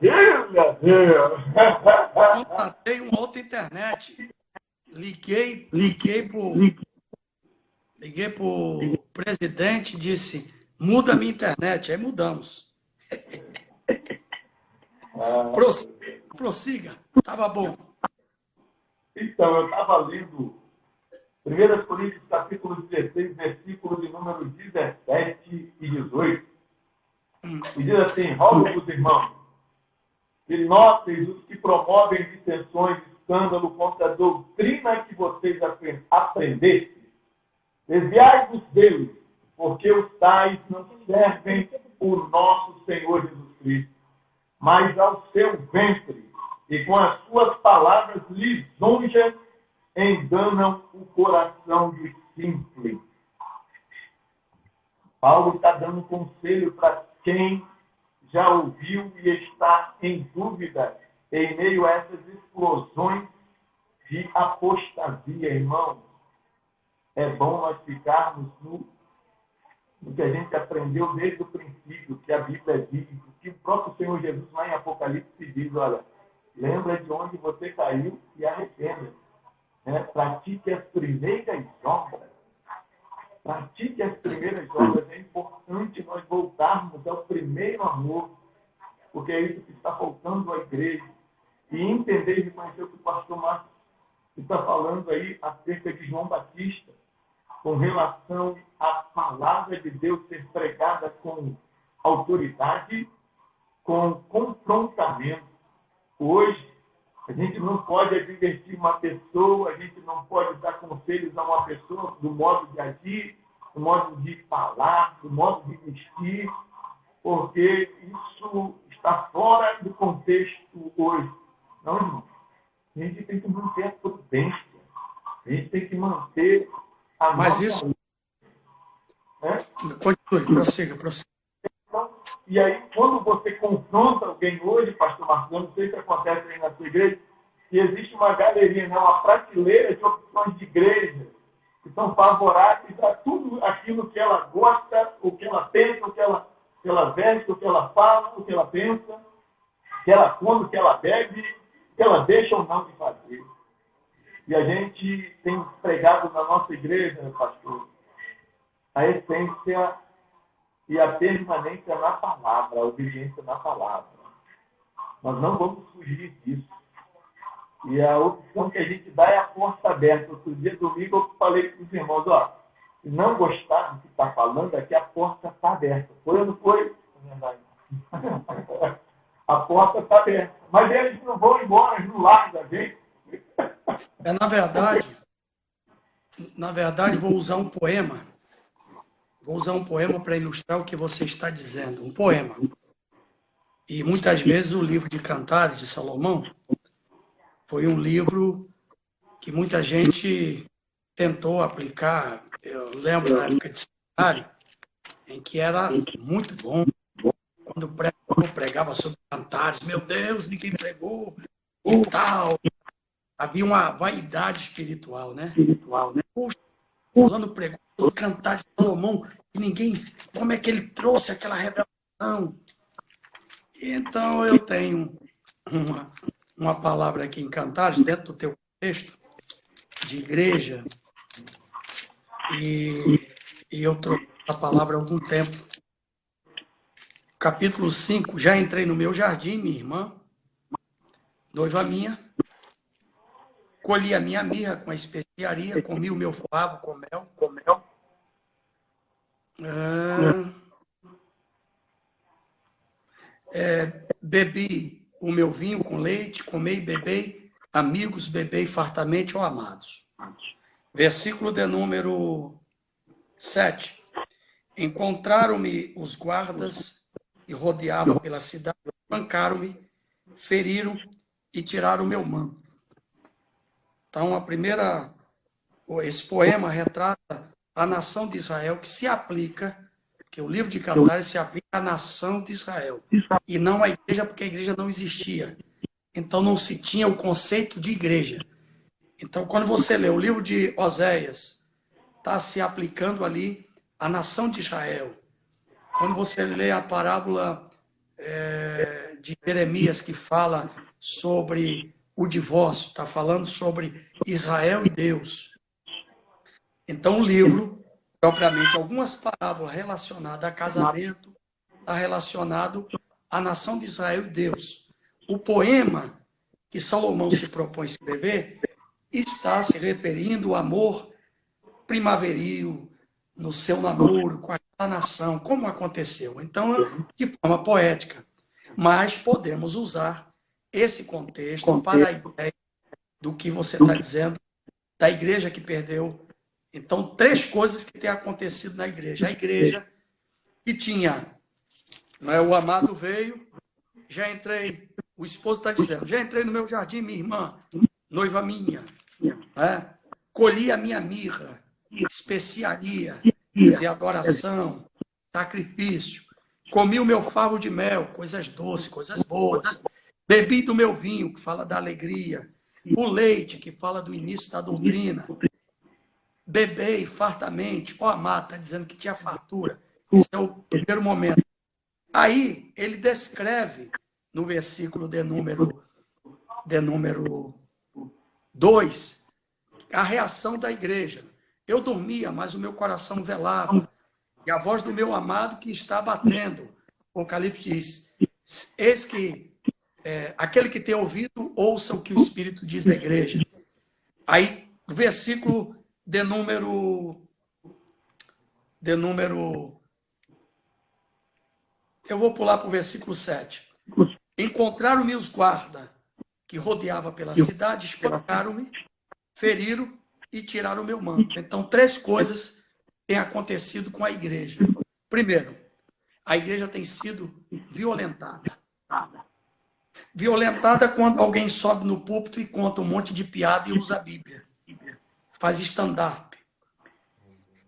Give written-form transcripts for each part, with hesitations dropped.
Meu Deus! Contratei uma outra internet. Liguei pro presidente e disse, muda a minha internet. Aí mudamos. Prossiga. Tava bom. Então, eu estava lendo 1 Coríntios, capítulo 16, versículo de número 17 e 18. E diz assim, rogo-vos, irmãos, que notem os que promovem dissensões e escândalo contra a doutrina que vocês aprendestes. Desviai-vos deles, porque os tais não servem o nosso Senhor Jesus Cristo, mas ao seu ventre, e com as suas palavras lisonjas enganam o coração dos simples. Paulo está dando conselho para quem já ouviu e está em dúvida em meio a essas explosões de apostasia, irmão. É bom nós ficarmos no que a gente aprendeu desde o princípio, que a Bíblia diz, que o próprio Senhor Jesus lá em Apocalipse diz, olha, lembra de onde você caiu e arrependa. Pratique as primeiras obras. Pratique as primeiras obras. É importante nós voltarmos ao primeiro amor, porque é isso que está faltando à igreja. E entender e reconhecer o que o pastor Marcos está falando aí acerca de João Batista, com relação à palavra de Deus ser pregada com autoridade, com confrontamento. Hoje, a gente não pode advertir uma pessoa, a gente não pode dar conselhos a uma pessoa do modo de agir, do modo de falar, do modo de vestir, porque isso está fora do contexto hoje. Não, irmão. A gente tem que manter a prudência. A gente tem que manter a Mas nossa... isso... Continue, prossiga. Então, e aí, quando você confronta alguém hoje, pastor Marcos, eu não sei se acontece aí na sua igreja, que existe uma galeria, uma prateleira de opções de igreja que são favoráveis a tudo aquilo que ela gosta, o que ela pensa, o que ela veste, o que ela fala, o que ela pensa, o que ela come, o que ela bebe, o que ela deixa ou não de fazer. E a gente tem pregado na nossa igreja, pastor, a essência e a permanência na palavra, a obediência na palavra. Nós não vamos fugir disso. E a opção que a gente dá é a porta aberta. Outro dia, domingo, eu falei para os irmãos, se não gostar do que está falando, aqui a porta está aberta. Foi ou não foi? A porta está aberta. Mas eles não vão embora, eles não largam a gente. Na verdade, vou usar um poema. Vou usar um poema para ilustrar o que você está dizendo. Um poema. E muitas vezes o livro de Cantares de Salomão foi um livro que muita gente tentou aplicar. Eu lembro na época de seminário, em que era muito bom. Quando o pregava sobre Cantares, meu Deus, ninguém pregou e tal. Havia uma vaidade espiritual, né? Puxa, fulano pregou sobre Cantares de Salomão e ninguém... Como é que ele trouxe aquela revelação? Então, eu tenho uma palavra aqui em Cantares, dentro do teu contexto de igreja, e eu trouxe a palavra há algum tempo. Capítulo 5, já entrei no meu jardim, minha irmã, noiva minha, colhi a minha mirra com a especiaria, comi o meu favo com mel. Bebi o meu vinho com leite, comei e bebei, amigos, bebei fartamente, ó amados. Versículo de número 7. Encontraram-me os guardas e rodeavam pela cidade, espancaram-me, feriram e tiraram o meu manto. Então, esse poema retrata a nação de Israel que se aplica, que o livro de Cantares se aplica à nação de Israel, e não à igreja, porque a igreja não existia. Então, não se tinha o conceito de igreja. Então, quando você lê o livro de Oséias, está se aplicando ali à nação de Israel. Quando você lê a parábola de Jeremias que fala sobre o divórcio, está falando sobre Israel e Deus. Então, o livro, propriamente, algumas parábolas relacionadas a casamento, está relacionado à nação de Israel e Deus. O poema que Salomão se propõe a escrever está se referindo ao amor primaveril, no seu namoro com aquela nação, como aconteceu. Então, de forma poética. Mas podemos usar esse contexto para a ideia do que você está dizendo, da igreja que perdeu. Então, 3 coisas que têm acontecido na igreja. A igreja que tinha, não é, o amado veio, já entrei, o esposo está dizendo, já entrei no meu jardim, minha irmã, noiva minha, né? Colhi a minha mirra, especiaria, quer dizer, adoração, sacrifício. Comi o meu favo de mel, coisas doces, coisas boas. Bebi do meu vinho, que fala da alegria. O leite, que fala do início da doutrina. Bebei fartamente. O amado está dizendo que tinha fartura. Esse é o primeiro momento. Aí, ele descreve, no versículo de número 2, a reação da igreja. Eu dormia, mas o meu coração velava. E a voz do meu amado que está batendo. O Apocalipse diz, eis que aquele que tem ouvido, ouça o que o Espírito diz à igreja. Aí, o versículo de número... Eu vou pular para o versículo 7. Encontraram-me os guardas que rodeavam pela cidade, espancaram-me, feriram e tiraram o meu manto. Então, 3 coisas têm acontecido com a igreja. Primeiro, a igreja tem sido violentada. Violentada quando alguém sobe no púlpito e conta um monte de piada e usa a Bíblia. Faz stand-up.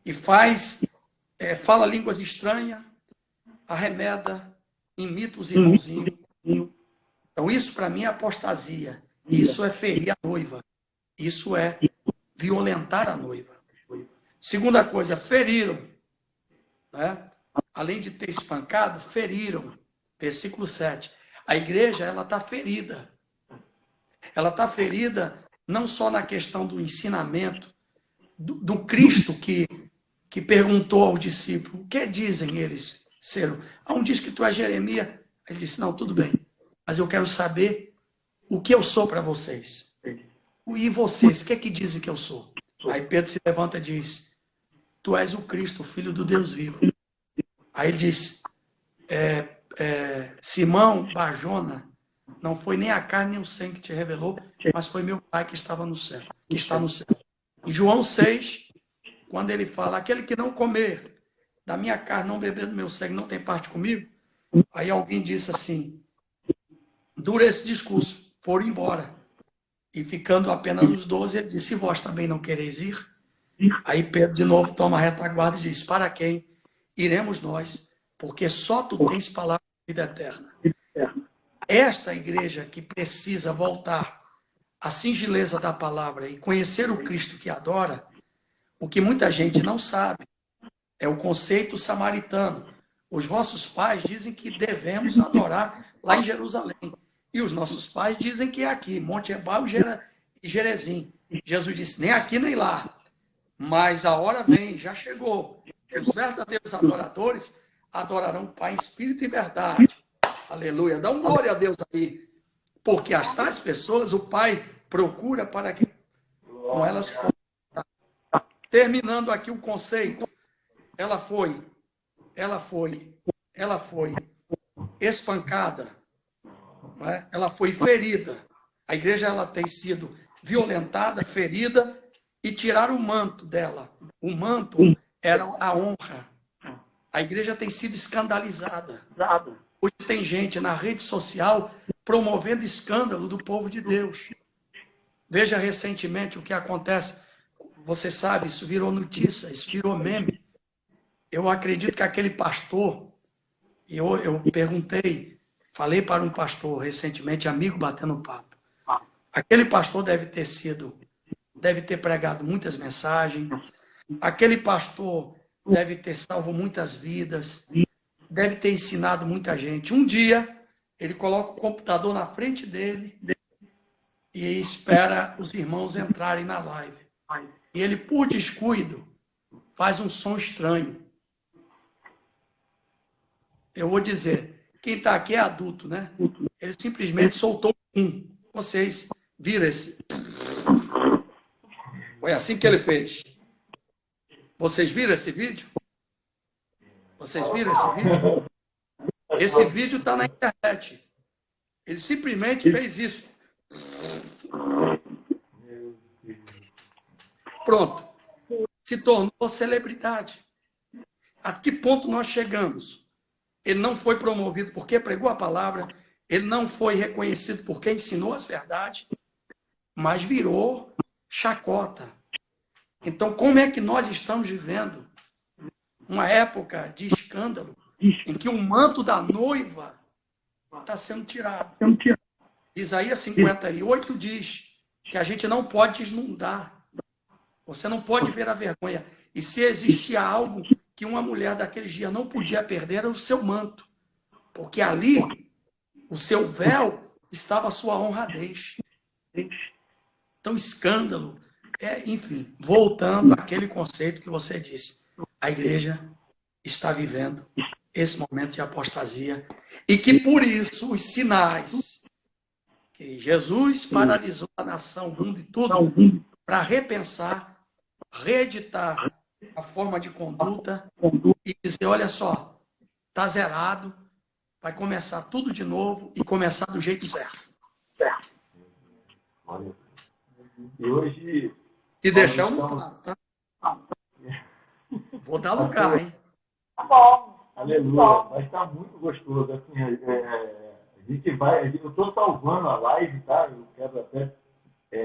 E fala línguas estranhas, arremeda, imita os irmãozinhos. Então, isso para mim é apostasia. Isso é ferir a noiva. Isso é violentar a noiva. Segunda coisa, feriram. Né? Além de ter espancado, feriram. Versículo 7. A igreja, ela está ferida. Ela está ferida não só na questão do ensinamento do Cristo que perguntou aos discípulos, o que dizem eles ser? Um diz que tu és Jeremias. Ele disse, não, tudo bem, mas eu quero saber o que eu sou para vocês. E vocês, o que é que dizem que eu sou? Aí Pedro se levanta e diz, tu és o Cristo, o Filho do Deus vivo. Aí ele diz, Simão, Barjona, não foi nem a carne nem o sangue que te revelou, mas foi meu Pai que estava no céu, que está no céu. Em João 6, quando ele fala, aquele que não comer da minha carne, não beber do meu sangue, não tem parte comigo. Aí alguém disse assim, dura esse discurso, foram embora. E ficando apenas os 12, ele disse, e vós também não quereis ir? Aí Pedro de novo toma a retaguarda e diz, para quem iremos nós? Porque só tu tens palavra de vida eterna. Esta igreja que precisa voltar à singeleza da palavra e conhecer o Cristo que adora, o que muita gente não sabe é o conceito samaritano. Os vossos pais dizem que devemos adorar lá em Jerusalém. E os nossos pais dizem que é aqui, Monte Ebal e Gerezim. Jesus disse, nem aqui nem lá. Mas a hora vem, já chegou. Os verdadeiros adoradores adorarão o Pai em espírito e verdade. Aleluia. Dá um glória a Deus aí. Porque as tais pessoas o Pai procura para que com elas possam. Terminando aqui o conceito. Ela foi espancada. Não é? Ela foi ferida. A igreja ela tem sido violentada, ferida e tiraram o manto dela. O manto era a honra. A igreja tem sido escandalizada. Hoje tem gente na rede social promovendo escândalo do povo de Deus. Veja recentemente o que acontece. Você sabe, isso virou notícia, isso virou meme. Eu acredito que aquele pastor, eu perguntei, falei para um pastor recentemente, amigo batendo papo. Aquele pastor deve ter pregado muitas mensagens. Aquele pastor deve ter salvo muitas vidas. Deve ter ensinado muita gente. Um dia, ele coloca o computador na frente dele e espera os irmãos entrarem na live. E ele, por descuido, faz um som estranho. Eu vou dizer, quem está aqui é adulto, né? Ele simplesmente soltou um. Vocês viram esse? Foi assim que ele fez. Vocês viram esse vídeo? Vocês viram esse vídeo? Esse vídeo está na internet. Ele simplesmente fez isso. Pronto. Se tornou celebridade. A que ponto nós chegamos? Ele não foi promovido porque pregou a palavra, ele não foi reconhecido porque ensinou as verdades, mas virou chacota. Então, como é que nós estamos vivendo uma época de escândalo em que o manto da noiva está sendo tirado? Isaías 58 diz que a gente não pode desnudar. Você não pode ver a vergonha. E se existia algo que uma mulher daqueles dias não podia perder, era o seu manto. Porque ali, o seu véu, estava a sua honradez. Então, escândalo. Enfim, voltando àquele conceito que você disse. A igreja está vivendo esse momento de apostasia. E que, por isso, os sinais que Jesus paralisou a nação, o mundo e tudo, para repensar, reeditar a forma de conduta e dizer, olha só, está zerado, vai começar tudo de novo e começar do jeito certo. Olha, e hoje... Se deixar, eu não passo, tá? Vou dar lugar, hein? Tá bom. Aleluia. Vai estar muito gostoso. Assim, a gente vai... Eu estou salvando a live, tá? Eu quero até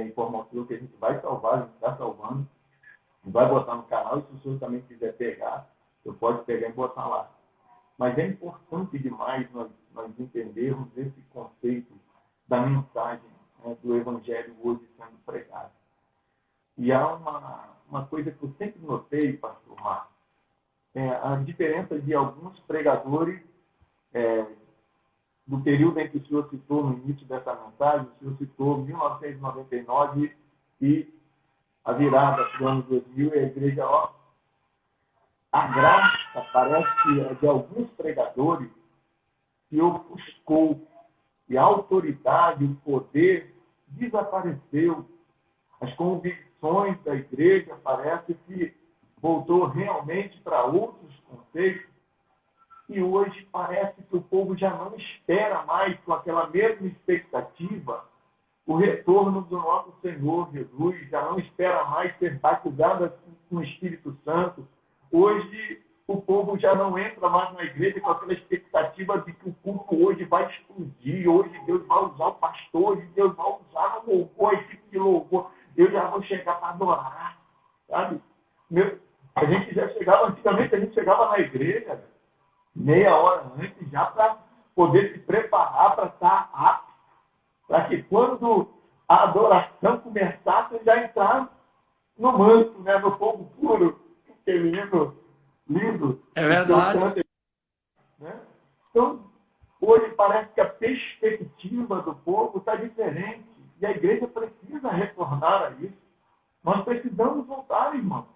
informar o que a gente vai salvar, a gente está salvando. Vai botar no canal, e se o senhor também quiser pegar, você pode pegar e botar lá. Mas é importante demais nós entendermos esse conceito da mensagem, né, do Evangelho hoje sendo pregado. E há uma coisa que eu sempre notei, pastor Marcos, a diferença de alguns pregadores do período em que o senhor citou no início dessa mensagem, o senhor citou 1999 e a virada do ano 2000 e a igreja, a graça, parece que de alguns pregadores se ofuscou e a autoridade, o poder desapareceu. As convicções da igreja parece que voltou realmente para outros conceitos e hoje parece que o povo já não espera mais com aquela mesma expectativa o retorno do nosso Senhor Jesus, já não espera mais ser batizado com o Espírito Santo. Hoje, o povo já não entra mais na igreja com aquela expectativa de que o culto hoje vai explodir, hoje Deus vai usar o pastor, hoje Deus vai usar o louvor, a equipe de louvor, eu já vou chegar para adorar, sabe? A gente já chegava, antigamente a gente chegava na igreja meia hora antes já para poder se preparar para estar apto, para que quando a adoração começasse, já entrar no manto, né, no fogo puro, que lindo. É verdade. Né? Então, hoje parece que a perspectiva do povo está diferente. E a igreja precisa retornar a isso. Nós precisamos voltar, irmão.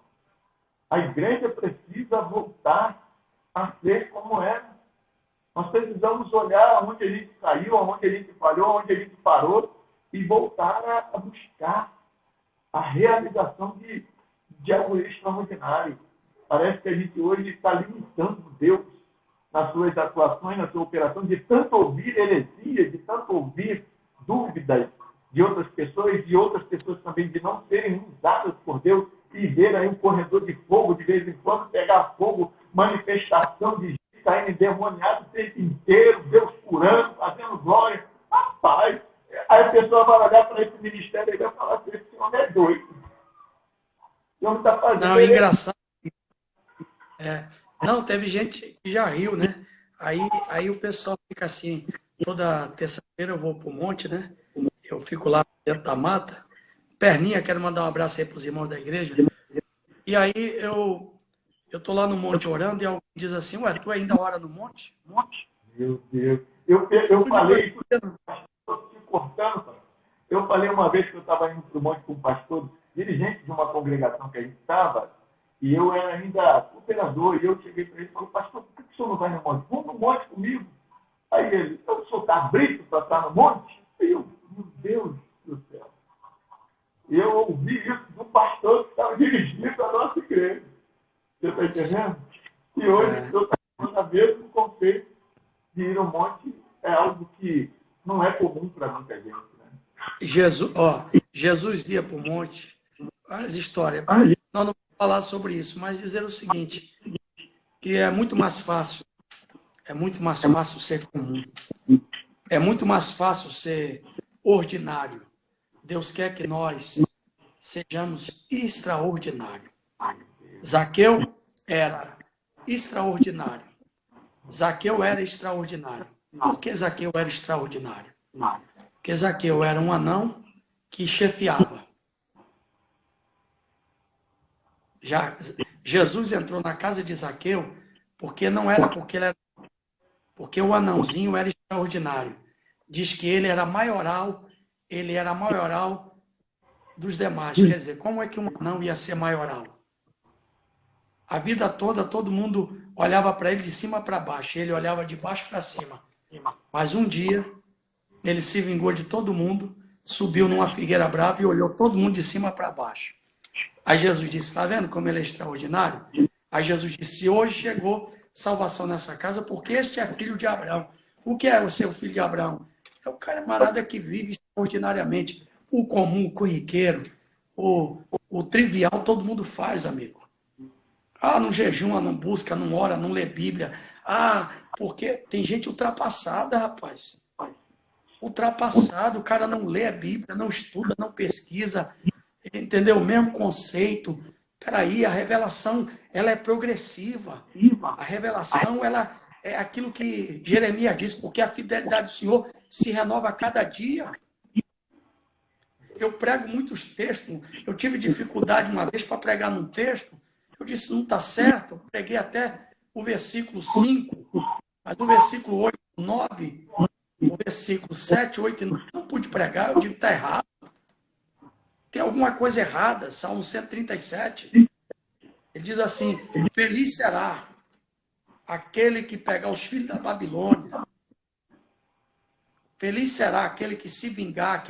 A igreja precisa voltar a ser como era. Nós precisamos olhar onde a gente saiu, onde a gente falhou, onde a gente parou e voltar a buscar a realização de algo extraordinário. Parece que a gente hoje está limitando Deus nas suas atuações, na sua operação, de tanto ouvir heresia, de tanto ouvir dúvidas de outras pessoas também de não serem usadas por Deus e ver aí um corredor de fogo, de vez em quando pegar fogo, manifestação de caindo endemoniado o tempo inteiro, Deus curando, fazendo glória. Rapaz, aí a pessoa vai olhar para esse ministério e vai falar assim, esse homem é doido. Esse homem está fazendo... Não, engraçado. Não, teve gente que já riu, né? Aí o pessoal fica assim, toda terça-feira eu vou pro monte, né? Eu fico lá dentro da mata. Perninha, quero mandar um abraço aí pros irmãos da igreja. E aí eu tô lá no monte orando e alguém diz assim, ué, tu ainda ora no monte? Meu Deus. Eu falei, estou te cortando, cara. Eu falei uma vez que eu estava indo para o monte com um pastor, dirigente de uma congregação que a gente estava, e eu era ainda cooperador, e eu cheguei para ele e falei, pastor, por que o senhor não vai no monte? Vamos no monte comigo. Aí ele, o senhor está brito para estar no monte? E eu, meu Deus do céu. E eu ouvi isso do pastor que estava dirigindo a nossa igreja. Você está entendendo? E hoje eu estou na mesmo conceito de ir ao monte, é algo que não é comum para muita gente. Né? Jesus ia para o monte, várias histórias. Nós não vamos falar sobre isso, mas dizer o seguinte, que é muito mais fácil ser comum. É muito mais fácil ser ordinário. Deus quer que nós sejamos extraordinários. Zaqueu era extraordinário. Zaqueu era extraordinário. Por que Zaqueu era extraordinário? Porque Zaqueu era um anão que chefiava. Jesus entrou na casa de Zaqueu porque não era porque o anãozinho era extraordinário. Diz que ele era maioral dos demais. Quer dizer, como é que um anão ia ser maioral? A vida toda, todo mundo olhava para ele de cima para baixo, ele olhava de baixo para cima. Mas um dia, ele se vingou de todo mundo, subiu numa figueira brava e olhou todo mundo de cima para baixo. Aí Jesus disse, está vendo como ele é extraordinário? Aí Jesus disse, hoje chegou salvação nessa casa, porque este é filho de Abraão. O que é o seu filho de Abraão? É o camarada que vive extraordinariamente. O comum, o corriqueiro, o trivial, todo mundo faz, amigo. Não jejuma, não busca, não ora, não lê Bíblia. Porque tem gente ultrapassada, rapaz. Ultrapassado, o cara não lê a Bíblia, não estuda, não pesquisa, entendeu? O mesmo conceito. Peraí, a revelação, ela é progressiva. A revelação, ela é aquilo que Jeremias diz, porque a fidelidade do Senhor se renova a cada dia. Eu prego muitos textos. Eu tive dificuldade uma vez para pregar num texto. Eu disse, não está certo. Eu preguei até o versículo 5, mas o versículo 8, 9, o versículo 7, 8 e 9, não pude pregar. Eu digo, está errado. Tem alguma coisa errada. Salmo 137. Ele diz assim, feliz será aquele que pegar os filhos da Babilônia. Feliz será aquele que se vingar,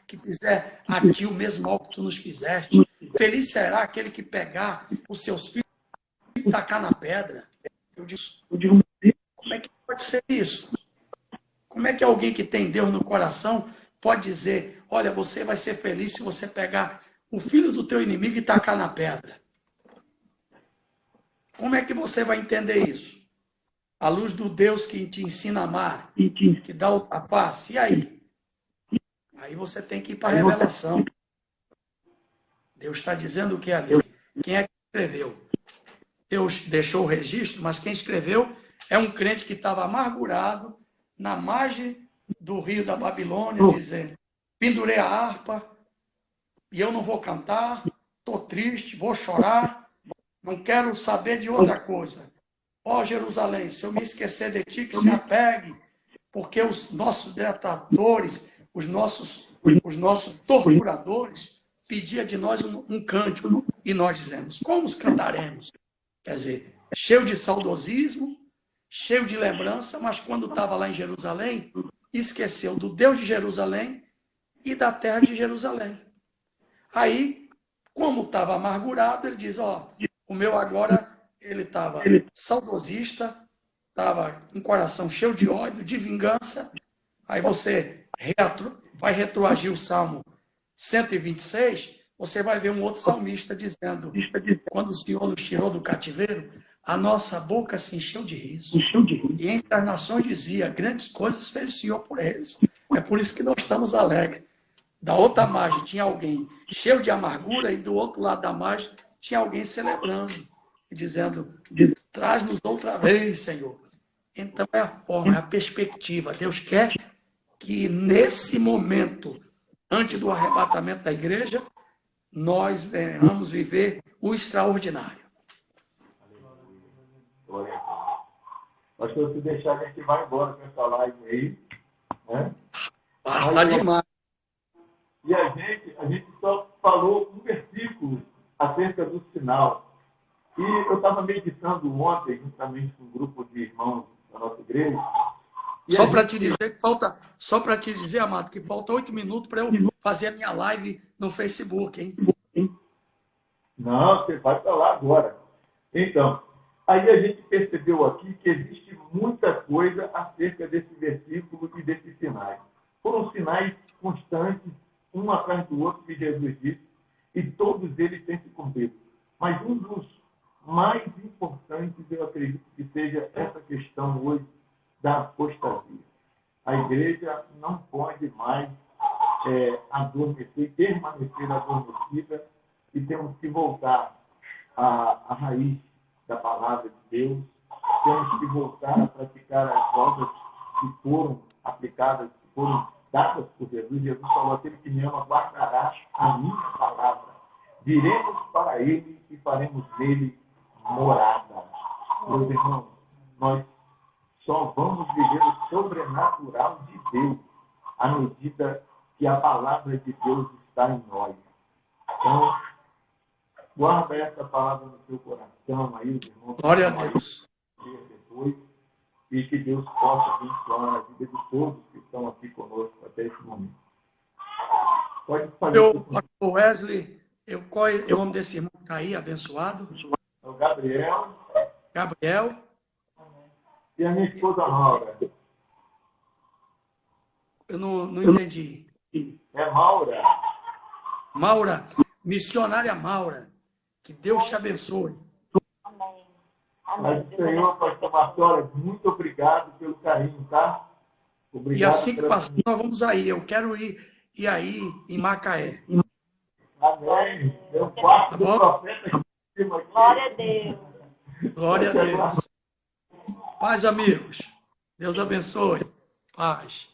que fizer a ti o mesmo mal que tu nos fizeste. Feliz será aquele que pegar os seus filhos e tacar na pedra. Eu digo, como é que pode ser isso? Como é que alguém que tem Deus no coração pode dizer, olha, você vai ser feliz se você pegar o filho do teu inimigo e tacar na pedra? Como é que você vai entender isso? À luz do Deus que te ensina a amar, que dá a paz. E aí? Aí você tem que ir para a revelação. Deus está dizendo o que é ali. Quem é que escreveu? Deus deixou o registro, mas quem escreveu é um crente que estava amargurado na margem do rio da Babilônia, dizendo, pendurei a harpa e eu não vou cantar, estou triste, vou chorar, não quero saber de outra coisa. Ó Jerusalém, se eu me esquecer de ti, que se apegue, porque os nossos detratores, os nossos torturadores, pediam de nós um cântico, e nós dizemos, como os cantaremos? Quer dizer, cheio de saudosismo, cheio de lembrança, mas quando estava lá em Jerusalém, esqueceu do Deus de Jerusalém e da terra de Jerusalém. Aí, como estava amargurado, ele diz, o meu agora, ele estava saudosista, estava com o coração cheio de ódio, de vingança. Aí você vai retroagir o Salmo 126, você vai ver um outro salmista dizendo, quando o Senhor nos tirou do cativeiro, a nossa boca se encheu de riso. E entre as nações dizia, grandes coisas fez o Senhor por eles. É por isso que nós estamos alegres. Da outra margem tinha alguém cheio de amargura e do outro lado da margem tinha alguém celebrando e dizendo, traz-nos outra vez, Senhor. Então é a forma, é a perspectiva. Deus quer que nesse momento, antes do arrebatamento da igreja, nós venhamos viver o extraordinário. Acho que se deixar, a gente vai embora com essa live aí. Né? Basta demais. E a gente só falou um versículo acerca do sinal. E eu estava meditando ontem, juntamente com um grupo de irmãos da nossa igreja. Só para te dizer que falta, só para te dizer, amado, que falta 8 minutos para eu fazer a minha live no Facebook, hein? Não, você vai para lá agora. Então, aí a gente percebeu aqui que existe muita coisa acerca desse versículo e desses sinais. Foram sinais constantes, um atrás do outro, que Jesus disse, e todos eles têm se cumprido. Mas um dos mais importantes, eu acredito que seja essa questão hoje da apostasia. A igreja não pode mais adormecer, permanecer adormecida, e temos que voltar à raiz da palavra de Deus, temos que voltar a praticar as obras que foram aplicadas, que foram dadas por Jesus. Jesus falou: aquele que me ama guardará a minha palavra. Viremos para ele e faremos nele morada. Meus irmãos, nós só vamos viver o sobrenatural de Deus à medida que a palavra de Deus está em nós. Então, guarda essa palavra no seu coração aí, os irmãos. Glória a Deus. Depois, e que Deus possa abençoar a vida de todos que estão aqui conosco até esse momento. Pode fazer. O Wesley, qual é o nome desse irmão que está aí, abençoado? É o Gabriel. Gabriel. E a minha esposa Maura. Eu não entendi. É Maura. Maura, missionária Maura. Que Deus te abençoe. Amém. Mas, Senhor, pastor Marcelo, muito obrigado pelo carinho, tá? Obrigado. E assim que passar, nós vamos aí. Eu quero ir aí em Macaé. Amém. É o quarto do profeta. Glória a Deus. Glória a Deus. Paz, amigos. Deus abençoe. Paz.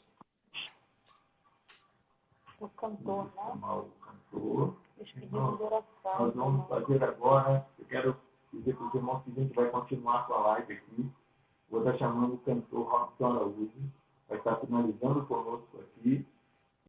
O cantor, né? O cantor. Os pedidos de oração. Nós vamos fazer agora. Eu quero dizer para os irmãos que a gente vai continuar com a live aqui. Vou estar chamando o cantor Robson Araújo. Vai estar finalizando conosco aqui.